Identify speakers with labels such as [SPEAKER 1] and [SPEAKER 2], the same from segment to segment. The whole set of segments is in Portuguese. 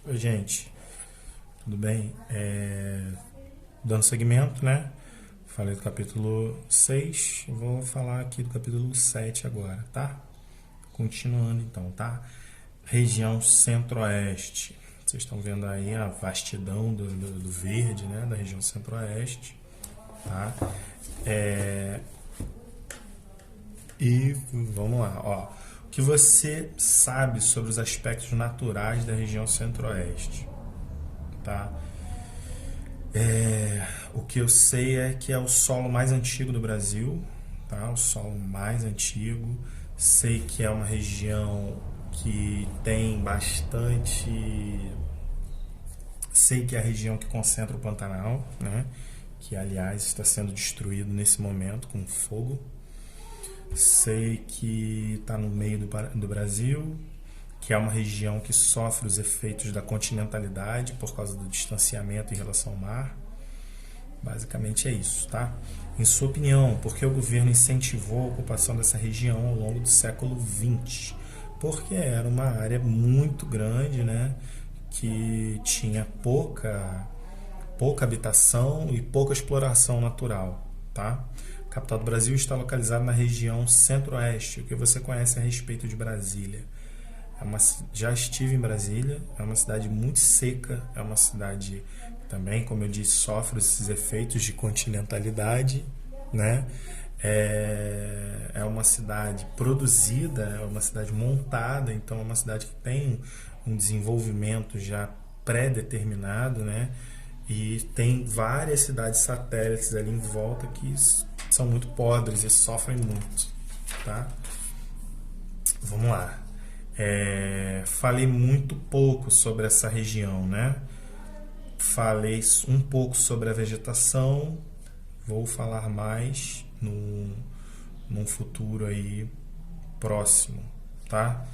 [SPEAKER 1] Oi, gente, tudo bem? Dando seguimento, né? Falei do capítulo 6, vou falar aqui do capítulo 7 agora, tá? Continuando então, tá? Região Centro-Oeste. Vocês estão vendo aí a vastidão do verde, né? Da região Centro-Oeste, tá? E vamos lá, ó. O que você sabe sobre os aspectos naturais da região Centro-Oeste, tá? O que eu sei é que é o solo mais antigo do Brasil, tá? O solo mais antigo. Sei que é uma região que tem bastante. Sei que é a região que concentra o Pantanal, né? Que aliás está sendo destruído nesse momento com fogo. Sei que está no meio do Brasil, que é uma região que sofre os efeitos da continentalidade por causa do distanciamento em relação ao mar. Basicamente é isso, tá? Em sua opinião, por que o governo incentivou a ocupação dessa região ao longo do século XX? Porque era uma área muito grande, né? Que tinha pouca habitação e pouca exploração natural, tá? A capital do Brasil está localizada na região Centro-Oeste. O que você conhece a respeito de Brasília? Já estive em Brasília, é uma cidade muito seca, é uma cidade também, como eu disse, sofre esses efeitos de continentalidade, né? É uma cidade produzida, é uma cidade montada, então é uma cidade que tem um desenvolvimento já pré-determinado, né? E tem várias cidades satélites ali em volta que são muito pobres e sofrem muito, tá? Vamos lá. Falei muito pouco sobre essa região, né? Falei um pouco sobre a vegetação, vou falar mais num futuro aí próximo, tá?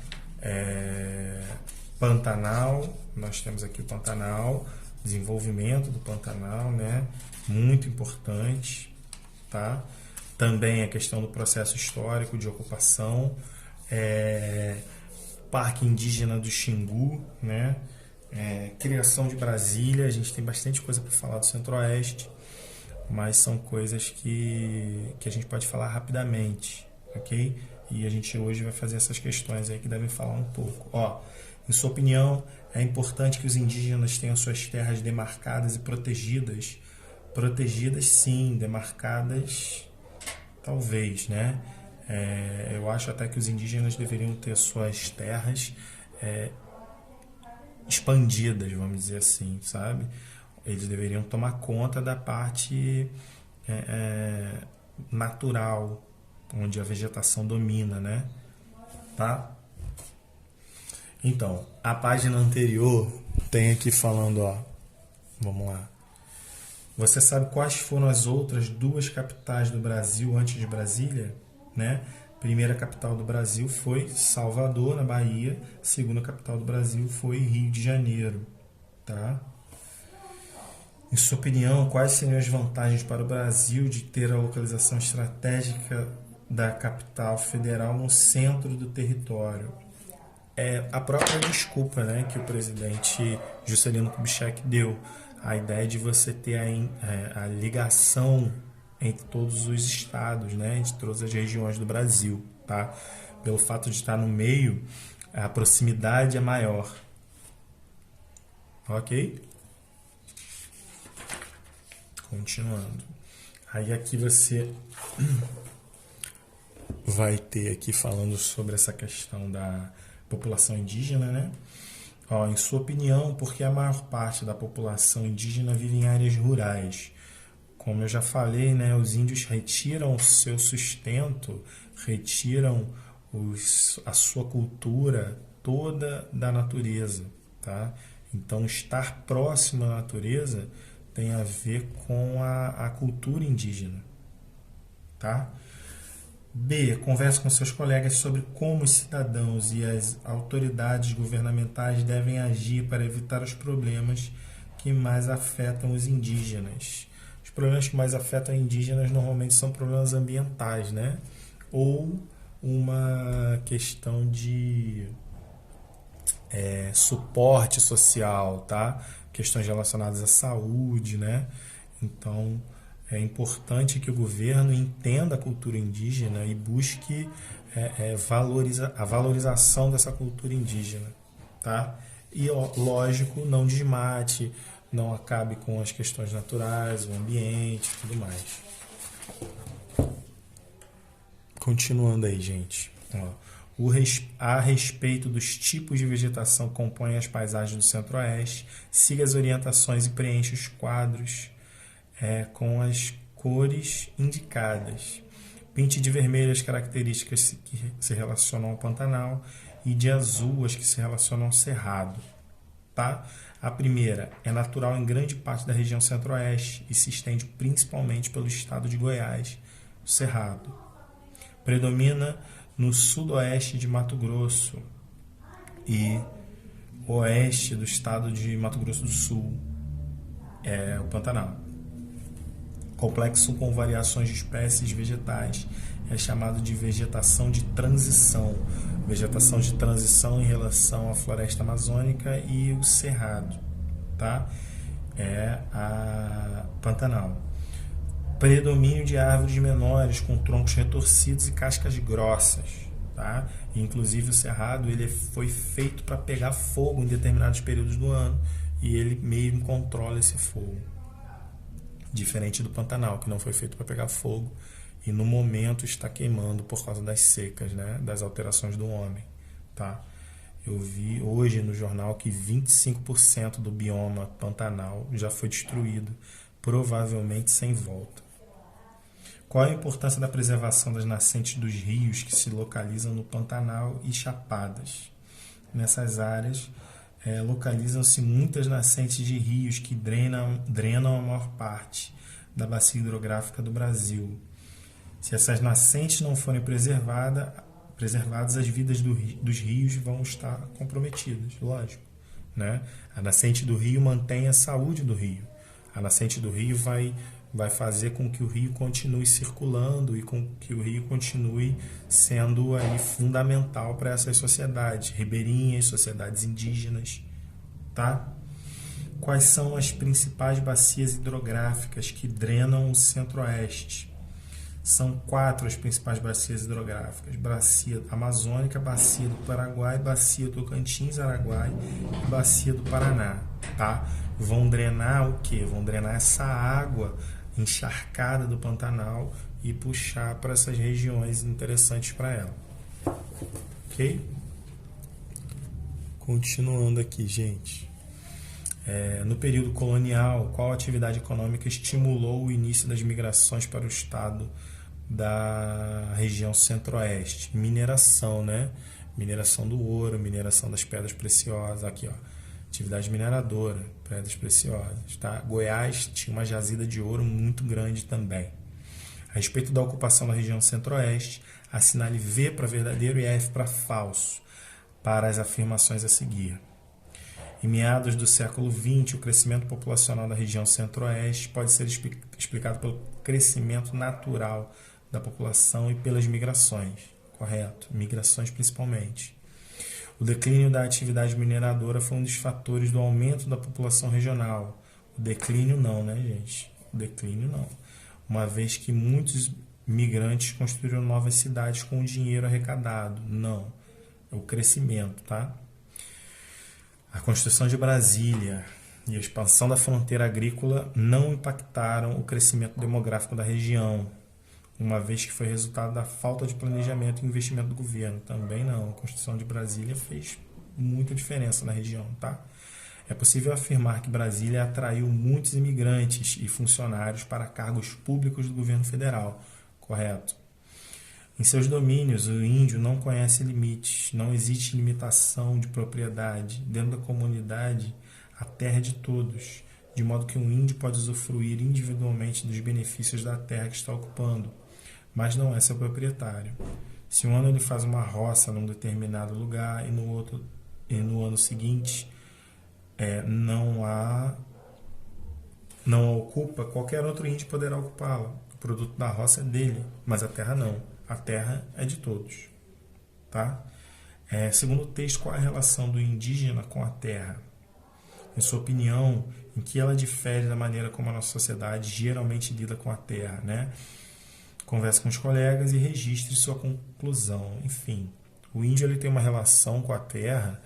[SPEAKER 1] Pantanal, nós temos aqui o Pantanal, desenvolvimento do Pantanal, né? Muito importante, tá? Também a questão do processo histórico de ocupação, Parque Indígena do Xingu, né? Criação de Brasília, a gente tem bastante coisa para falar do Centro-Oeste, mas são coisas que a gente pode falar rapidamente, ok? E a gente hoje vai fazer essas questões aí que devem falar um pouco. Ó, em sua opinião, é importante que os indígenas tenham suas terras demarcadas e protegidas? Protegidas sim, demarcadas talvez, né? Eu acho até que os indígenas deveriam ter suas terras expandidas, vamos dizer assim, sabe? Eles deveriam tomar conta da parte natural, onde a vegetação domina, né? Tá? Então, a página anterior tem aqui falando, ó, vamos lá. Você sabe quais foram as outras duas capitais do Brasil antes de Brasília, né? Primeira capital do Brasil foi Salvador, na Bahia. Segunda capital do Brasil foi Rio de Janeiro, tá? Em sua opinião, quais seriam as vantagens para o Brasil de ter a localização estratégica da capital federal no centro do território? A própria desculpa, né, que o presidente Juscelino Kubitschek deu, a ideia de você ter a ligação entre todos os estados, né, entre todas as regiões do Brasil, tá? Pelo fato de estar no meio, a proximidade é maior, ok? Continuando. Aí aqui você vai ter aqui falando sobre essa questão da população indígena, né? Ó, em sua opinião, por que a maior parte da população indígena vive em áreas rurais? Como eu já falei, né, os índios retiram o seu sustento, retiram a sua cultura toda da natureza, tá? Então, estar próximo à natureza tem a ver com a cultura indígena, tá? B. Converse com seus colegas sobre como os cidadãos e as autoridades governamentais devem agir para evitar os problemas que mais afetam os indígenas. Os problemas que mais afetam indígenas normalmente são problemas ambientais, né? Ou uma questão de suporte social, tá? Questões relacionadas à saúde, né? Então, é importante que o governo entenda a cultura indígena e busque a valorização dessa cultura indígena, tá? E, ó, lógico, não desmate, não acabe com as questões naturais, o ambiente e tudo mais. Continuando aí, gente. Ó, a respeito dos tipos de vegetação que compõem as paisagens do Centro-Oeste, siga as orientações e preencha os quadros com as cores indicadas. Pinte de vermelho as características que se relacionam ao Pantanal e de azul as que se relacionam ao Cerrado. Tá? A primeira é natural em grande parte da região Centro-Oeste e se estende principalmente pelo estado de Goiás, o Cerrado. Predomina no sudoeste de Mato Grosso e oeste do estado de Mato Grosso do Sul, o Pantanal. Complexo com variações de espécies vegetais é chamado de vegetação de transição. Vegetação de transição em relação à floresta amazônica e o cerrado, tá? A Pantanal. Predomínio de árvores menores com troncos retorcidos e cascas grossas, tá? Inclusive o cerrado ele foi feito para pegar fogo em determinados períodos do ano e ele mesmo controla esse fogo. Diferente do Pantanal, que não foi feito para pegar fogo e no momento está queimando por causa das secas, né? Das alterações do homem, tá? Eu vi hoje no jornal que 25% do bioma Pantanal já foi destruído, provavelmente sem volta. Qual a importância da preservação das nascentes dos rios que se localizam no Pantanal e Chapadas? Nessas áreas localizam-se muitas nascentes de rios que drenam a maior parte da bacia hidrográfica do Brasil. Se essas nascentes não forem preservadas, as vidas dos rios vão estar comprometidas, lógico, né? A nascente do rio mantém a saúde do rio. A nascente do rio vai fazer com que o rio continue circulando e com que o rio continue sendo aí fundamental para essas sociedades ribeirinhas, sociedades indígenas, tá? Quais são as principais bacias hidrográficas que drenam o Centro-Oeste? São 4 as principais bacias hidrográficas: Bacia Amazônica, Bacia do Paraguai, Bacia do Tocantins-Araguai e Bacia do Paraná, tá? Vão drenar o quê? Vão drenar essa água encharcada do Pantanal e puxar para essas regiões interessantes para ela. Ok? Continuando aqui, gente. No período colonial, qual atividade econômica estimulou o início das migrações para o estado da região Centro-Oeste? Mineração, né? Mineração do ouro, mineração das pedras preciosas. Aqui, ó. Atividade mineradora, pedras preciosas, tá? Goiás tinha uma jazida de ouro muito grande também. A respeito da ocupação da região Centro-Oeste, assinale V para verdadeiro e F para falso para as afirmações a seguir. Em meados do século XX, o crescimento populacional da região Centro-Oeste pode ser explicado pelo crescimento natural da população e pelas migrações, correto? Migrações principalmente. O declínio da atividade mineradora foi um dos fatores do aumento da população regional. O declínio não, né, gente? O declínio não. Uma vez que muitos migrantes construíram novas cidades com o dinheiro arrecadado. Não. É o crescimento, tá? A construção de Brasília e a expansão da fronteira agrícola não impactaram o crescimento demográfico da região, uma vez que foi resultado da falta de planejamento e investimento do governo. Também não. A construção de Brasília fez muita diferença na região, tá? É possível afirmar que Brasília atraiu muitos imigrantes e funcionários para cargos públicos do governo federal, correto? Em seus domínios, o índio não conhece limites, não existe limitação de propriedade. Dentro da comunidade, a terra é de todos, de modo que um índio pode usufruir individualmente dos benefícios da terra que está ocupando, mas não é seu proprietário. Se um ano ele faz uma roça num determinado lugar e no ano seguinte não a ocupa, qualquer outro índio poderá ocupá-la. O produto da roça é dele, mas a terra não. A terra é de todos, tá? Segundo o texto, qual é a relação do indígena com a terra? Em sua opinião, em que ela difere da maneira como a nossa sociedade geralmente lida com a terra, né? Converse com os colegas e registre sua conclusão. Enfim, o índio ele tem uma relação com a terra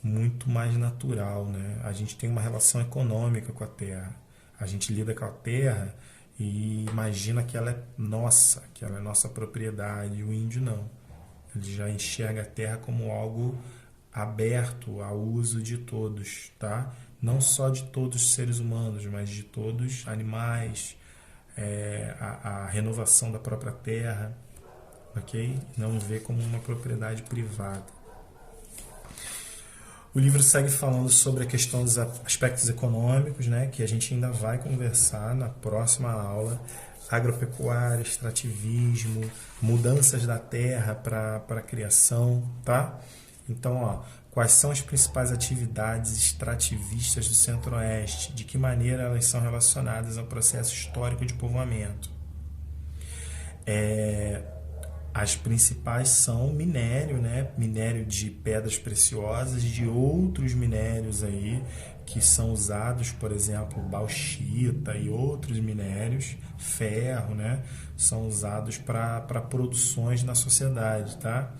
[SPEAKER 1] muito mais natural, né? A gente tem uma relação econômica com a terra. A gente lida com a terra e imagina que ela é nossa, que ela é nossa propriedade. O índio não. Ele já enxerga a terra como algo aberto ao uso de todos, tá? Não só de todos os seres humanos, mas de todos os animais, a renovação da própria terra, ok? Não vê como uma propriedade privada. O livro segue falando sobre a questão dos aspectos econômicos, né, que a gente ainda vai conversar na próxima aula. Agropecuária, extrativismo, mudanças da terra para a criação, tá? Então, quais são as principais atividades extrativistas do Centro-Oeste? De que maneira elas são relacionadas ao processo histórico de povoamento? As principais são minério, né? Minério de pedras preciosas, de outros minérios aí que são usados, por exemplo, bauxita e outros minérios, ferro, né? São usados para produções na sociedade, tá?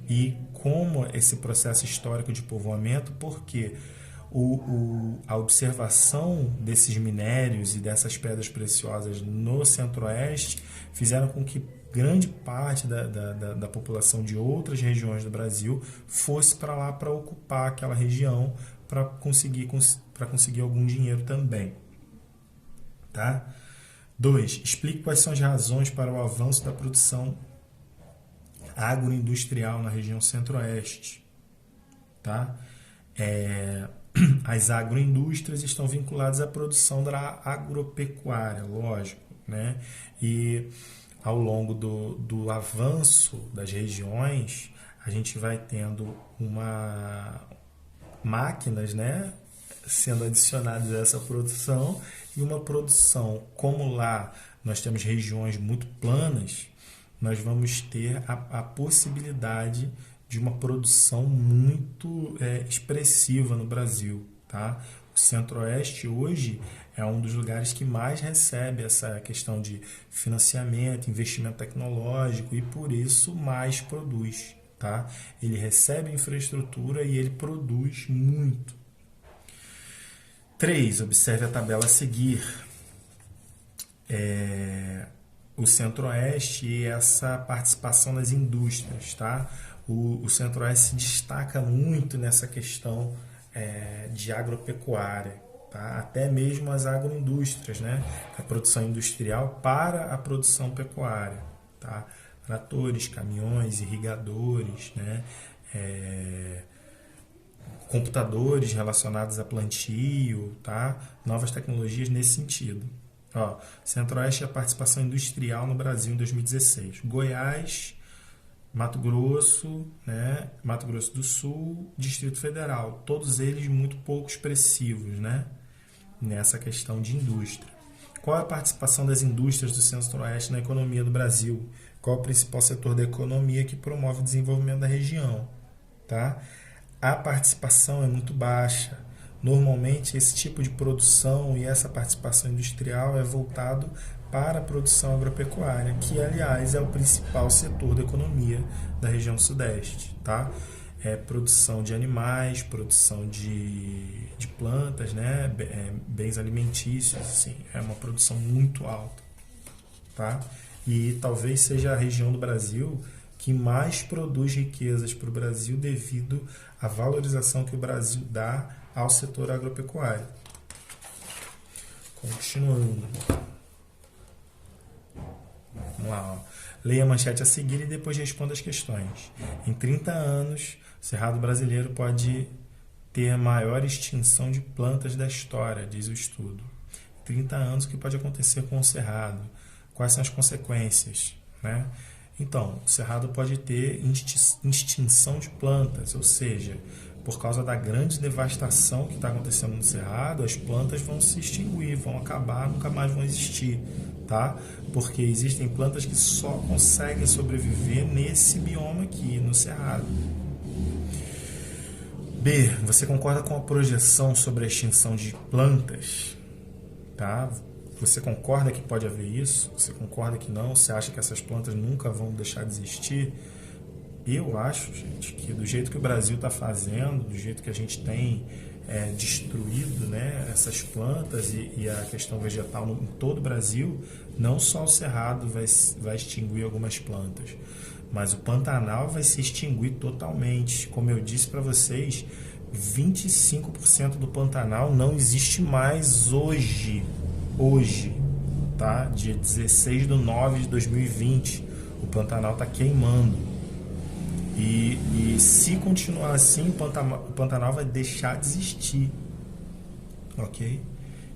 [SPEAKER 1] E como esse processo histórico de povoamento, porque a observação desses minérios e dessas pedras preciosas no Centro-Oeste fizeram com que grande parte da população de outras regiões do Brasil fosse para lá para ocupar aquela região para conseguir algum dinheiro também. Tá? 2. Explique quais são as razões para o avanço da produção agroindustrial na região Centro-Oeste. Tá? As agroindústrias estão vinculadas à produção da agropecuária, lógico, né? E ao longo do avanço das regiões, a gente vai tendo máquinas, né, sendo adicionadas a essa produção, e uma produção, como lá nós temos regiões muito planas, nós vamos ter a possibilidade de uma produção muito expressiva no Brasil, tá? O Centro-Oeste hoje é um dos lugares que mais recebe essa questão de financiamento, investimento tecnológico e por isso mais produz, tá? Ele recebe infraestrutura e ele produz muito. 3. Observe a tabela a seguir. O Centro-Oeste e essa participação das indústrias, tá? O Centro-Oeste se destaca muito nessa questão de agropecuária, tá? Até mesmo as agroindústrias, né? A produção industrial para a produção pecuária, tá? Tratores, caminhões, irrigadores, né? Computadores relacionados a plantio, tá? Novas tecnologias nesse sentido. Centro-Oeste é a participação industrial no Brasil em 2016. Goiás, Mato Grosso, né? Mato Grosso do Sul, Distrito Federal. Todos eles muito pouco expressivos, né? Nessa questão de indústria. Qual é a participação das indústrias do Centro-Oeste na economia do Brasil? Qual é o principal setor da economia que promove o desenvolvimento da região? Tá? A participação é muito baixa. Normalmente, esse tipo de produção e essa participação industrial é voltado para a produção agropecuária, que, aliás, é o principal setor da economia da região sudeste. Tá? Produção de animais, produção de plantas, né? Bens alimentícios, assim, é uma produção muito alta. Tá? E talvez seja a região do Brasil que mais produz riquezas para o Brasil devido à valorização que o Brasil dá ao setor agropecuário. Continuando. Vamos lá. Leia a manchete a seguir e depois responda as questões. Em 30 anos, o Cerrado brasileiro pode ter a maior extinção de plantas da história, diz o estudo. 30 anos, o que pode acontecer com o Cerrado? Quais são as consequências, né? Então, o Cerrado pode ter extinção de plantas, ou seja, por causa da grande devastação que está acontecendo no Cerrado, as plantas vão se extinguir, vão acabar, nunca mais vão existir, tá? Porque existem plantas que só conseguem sobreviver nesse bioma aqui, no Cerrado, B. Você concorda com a projeção sobre a extinção de plantas? Tá? Você concorda que pode haver isso? Você concorda que não? Você acha que essas plantas nunca vão deixar de existir? Eu acho, gente, que do jeito que o Brasil está fazendo, do jeito que a gente tem destruído, né, essas plantas e a questão vegetal em todo o Brasil, não só o Cerrado vai extinguir algumas plantas, mas o Pantanal vai se extinguir totalmente. Como eu disse para vocês, 25% do Pantanal não existe mais hoje, tá? Dia 16/9/2020, o Pantanal está queimando. E se continuar assim, o Pantanal vai deixar de existir, ok?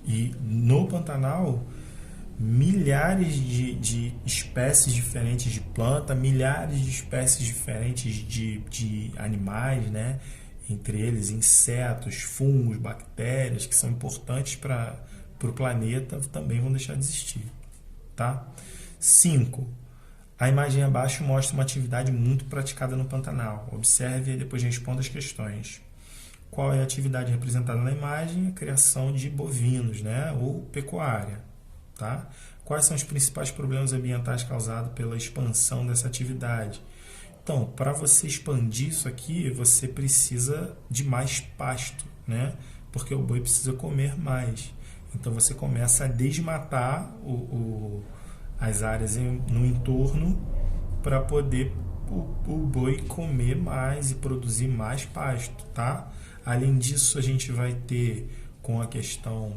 [SPEAKER 1] E no Pantanal, milhares de espécies diferentes de planta, milhares de espécies diferentes de animais, né? Entre eles insetos, fungos, bactérias, que são importantes para o planeta, também vão deixar de existir, tá? 5. A imagem abaixo mostra uma atividade muito praticada no Pantanal. Observe e depois responda as questões. Qual é a atividade representada na imagem? A criação de bovinos, né? Ou pecuária. Tá? Quais são os principais problemas ambientais causados pela expansão dessa atividade? Então, para você expandir isso aqui, você precisa de mais pasto, né? Porque o boi precisa comer mais. Então, você começa a desmatar as áreas no entorno para poder o boi comer mais e produzir mais pasto, tá? Além disso, a gente vai ter, com a questão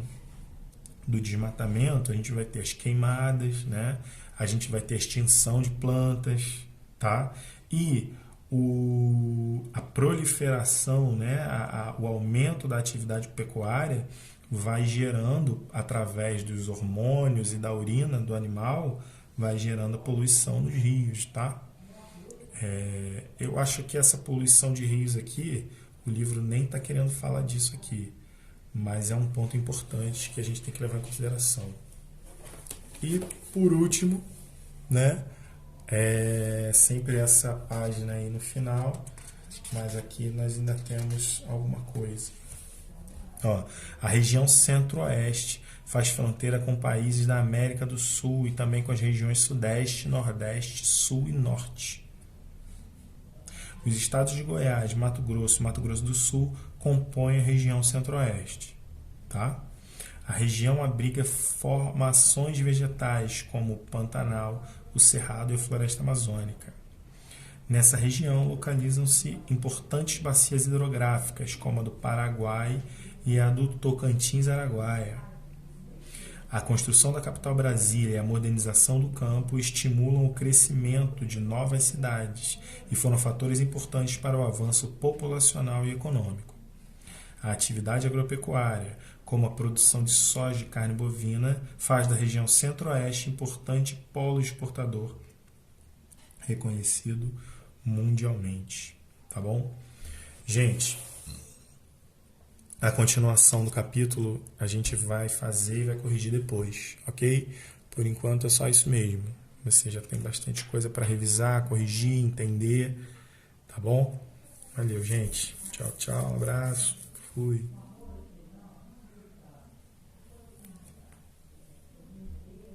[SPEAKER 1] do desmatamento, a gente vai ter as queimadas, né? A gente vai ter a extinção de plantas, tá? E a proliferação, né? O aumento da atividade pecuária vai gerando, através dos hormônios e da urina do animal, vai gerando a poluição nos rios, tá? Eu acho que essa poluição de rios aqui, o livro nem está querendo falar disso aqui, mas é um ponto importante que a gente tem que levar em consideração. E, por último, né, sempre essa página aí no final, mas aqui nós ainda temos alguma coisa. Ó, a região centro-oeste faz fronteira com países da América do Sul e também com as regiões sudeste, nordeste, sul e norte. Os estados de Goiás, Mato Grosso e Mato Grosso do Sul compõem a região centro-oeste. Tá? A região abriga formações vegetais como o Pantanal, o Cerrado e a Floresta Amazônica. Nessa região localizam-se importantes bacias hidrográficas, como a do Paraguai e a do Tocantins-Araguaia. A construção da capital Brasília e a modernização do campo estimulam o crescimento de novas cidades e foram fatores importantes para o avanço populacional e econômico. A atividade agropecuária, como a produção de soja e carne bovina, faz da região centro-oeste importante polo exportador reconhecido mundialmente. Tá bom? Gente, a continuação do capítulo a gente vai fazer e vai corrigir depois, ok? Por enquanto é só isso mesmo. Você já tem bastante coisa para revisar, corrigir, entender, tá bom? Valeu, gente. Tchau, tchau, um abraço. Fui.